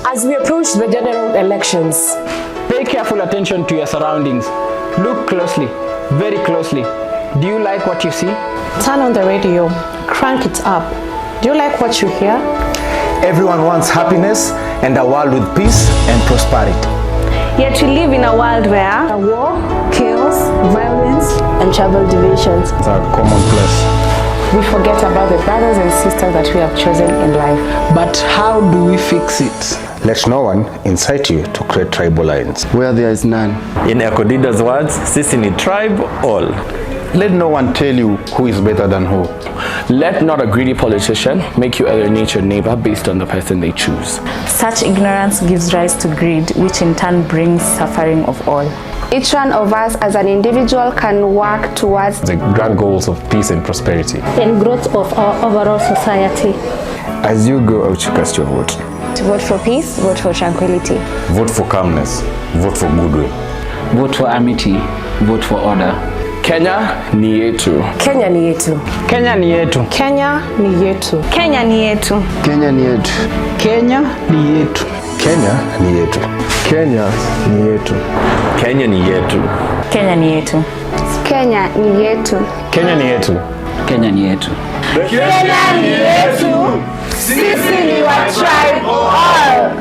As we approach the general elections, pay careful attention to your surroundings. Look closely, very closely. Do you like what you see? Turn on the radio, crank it up. Do you like what you hear? Everyone wants happiness and a world with peace and prosperity. Yet we live in a world where war, chaos, violence, and tribal divisions are commonplace. We forget about the brothers and sisters that we have chosen in life. But how do we fix it? Let no one incite you to create tribal lines where there is none. In Ekodida's words, sisi ni tribe all. Let no one tell you who is better than who. Let not a greedy politician make you alienate your neighbor based on the person they choose. Such ignorance gives rise to greed, which in turn brings suffering of all. Each one of us as an individual can work towards the grand goals of peace and prosperity and growth of our overall society. As you go out to cast your vote. To vote for peace, vote for tranquility. Vote for calmness, vote for goodwill. Vote for amity, vote for order. Kenya ni yetu. Kenya ni yetu. Kenya ni yetu. Kenya ni yetu. Kenya ni yetu. Kenya ni yetu. Kenya ni yetu. Kenya ni yetu. Kenya ni yetu. Kenya ni yetu. Kenya ni yetu. Kenya ni yetu. Kenya ni yetu. Kenya ni yetu. Kenya ni yetu. Sisi ni wa tribe all.